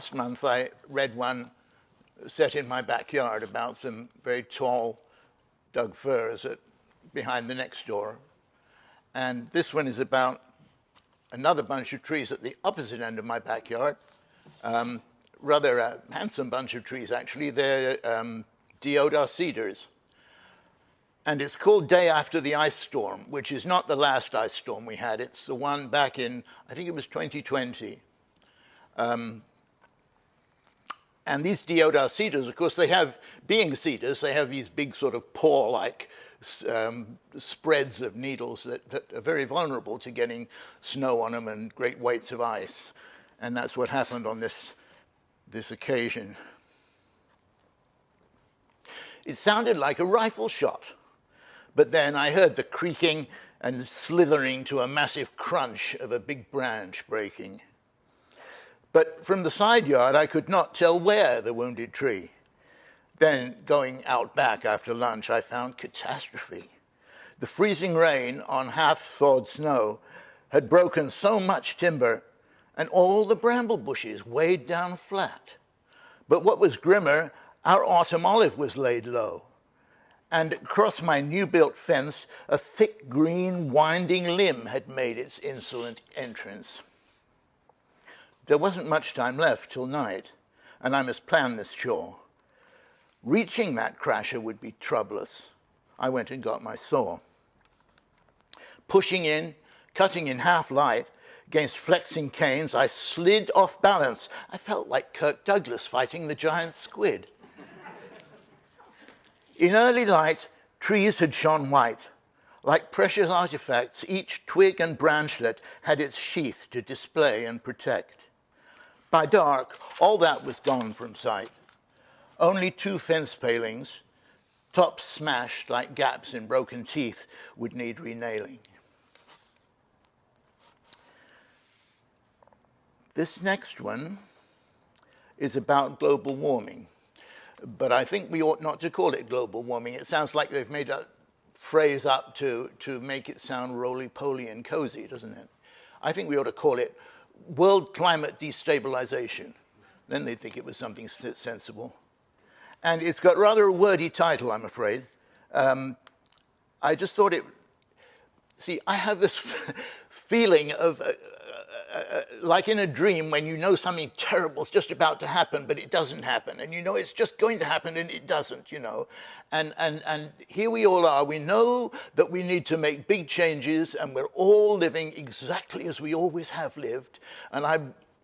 last month I read one set in my backyard about some very tall Doug firs behind the next door. And this one is about another bunch of trees at the opposite end of my backyard. Rather a handsome bunch of trees, actually. They're deodar cedars. And it's called Day After the Ice Storm, which is not the last ice storm we had. It's the one back in, I think it was 2020. And these deodar cedars, of course, being cedars, they have these big sort of paw-like spreads of needles that are very vulnerable to getting snow on them and great weights of ice. And that's what happened on this occasion. It sounded like a rifle shot, but then I heard the creaking and slithering to a massive crunch of a big branch breaking. But from the side yard, I could not tell where the wounded tree. Then, going out back after lunch, I found catastrophe. The freezing rain on half-thawed snow had broken so much timber, and all the bramble bushes weighed down flat. But what was grimmer, our autumn olive was laid low, and across my new-built fence, a thick green winding limb had made its insolent entrance. There wasn't much time left till night, and I must plan this chore. Reaching that crasher would be troublous. I went and got my saw. Pushing in, cutting in half light, against flexing canes, I slid off balance. I felt like Kirk Douglas fighting the giant squid. In early light, trees had shone white. Like precious artifacts, each twig and branchlet had its sheath to display and protect. By dark, all that was gone from sight. Only 2 fence palings, tops smashed like gaps in broken teeth, would need renailing. This next one is about global warming, but I think we ought not to call it global warming. It sounds like they've made a phrase up to make it sound roly-poly and cozy, doesn't it? I think we ought to call it world climate destabilization. Then they'd think it was something sensible. And it's got rather a wordy title, I'm afraid. I just thought see, I have this feeling of, like in a dream when you know something terrible is just about to happen, but it doesn't happen. And you know it's just going to happen and it doesn't, you know. And here we all are. We know that we need to make big changes and we're all living exactly as we always have lived. And I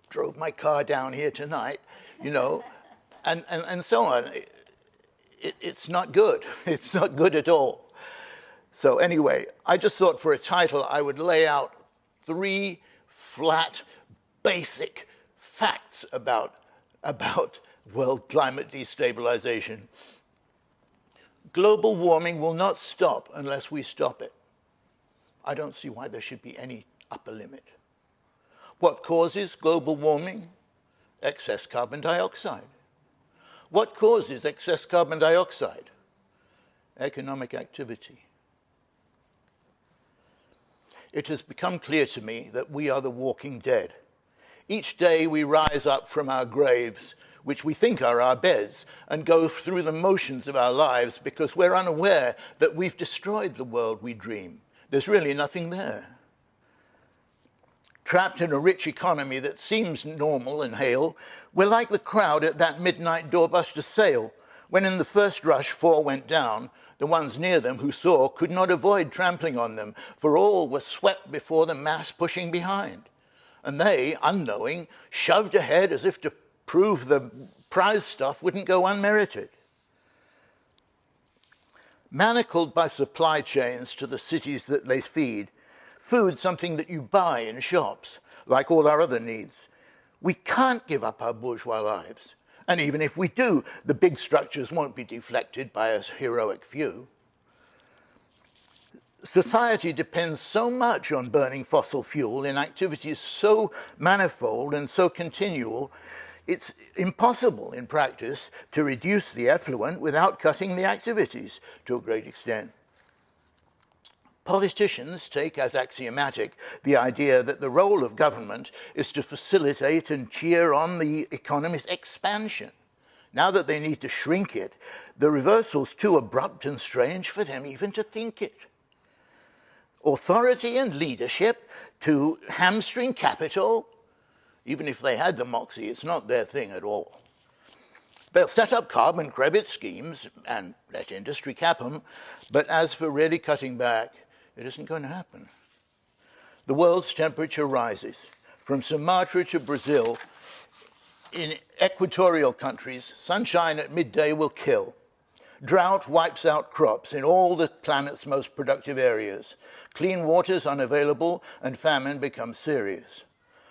drove my car down here tonight, you know, and so on. It's not good. It's not good at all. So anyway, I just thought for a title I would lay out 3 flat, basic facts about world climate destabilization. Global warming will not stop unless we stop it. I don't see why there should be any upper limit. What causes global warming? Excess carbon dioxide. What causes excess carbon dioxide? Economic activity. It has become clear to me that we are the walking dead. Each day we rise up from our graves, which we think are our beds, and go through the motions of our lives because we're unaware that we've destroyed the world we dream. There's really nothing there. Trapped in a rich economy that seems normal and hale, we're like the crowd at that midnight doorbuster sale, when in the first rush 4 went down. The ones near them who saw could not avoid trampling on them, for all were swept before the mass pushing behind. And they, unknowing, shoved ahead as if to prove the prize stuff wouldn't go unmerited. Manacled by supply chains to the cities that they feed, food something that you buy in shops, like all our other needs, we can't give up our bourgeois lives. And even if we do, the big structures won't be deflected by a heroic few. Society depends so much on burning fossil fuel in activities so manifold and so continual, it's impossible in practice to reduce the effluent without cutting the activities to a great extent. Politicians take as axiomatic the idea that the role of government is to facilitate and cheer on the economy's expansion. Now that they need to shrink it, the reversal's too abrupt and strange for them even to think it. Authority and leadership to hamstring capital, even if they had the moxie, it's not their thing at all. They'll set up carbon credit schemes and let industry cap them, but as for really cutting back, it isn't going to happen. The world's temperature rises. From Sumatra to Brazil, in equatorial countries, sunshine at midday will kill. Drought wipes out crops in all the planet's most productive areas. Clean water's unavailable and famine becomes serious.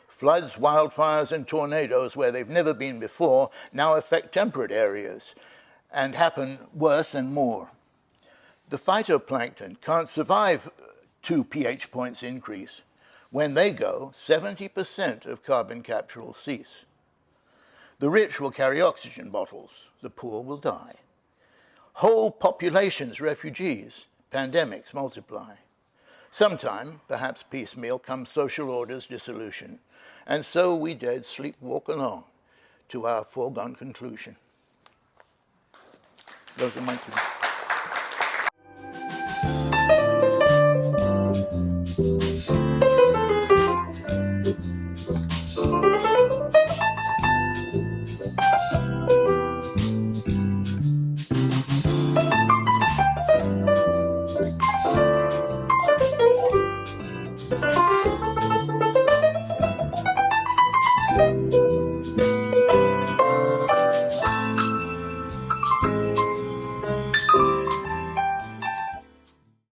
Floods, wildfires, and tornadoes where they've never been before now affect temperate areas and happen worse and more. The phytoplankton can't survive 2 pH points increase. When they go, 70% of carbon capture will cease. The rich will carry oxygen bottles. The poor will die. Whole populations, refugees, pandemics multiply. Sometime, perhaps piecemeal, comes social order's dissolution, and so we dead sleepwalk along to our foregone conclusion. Those are my 2.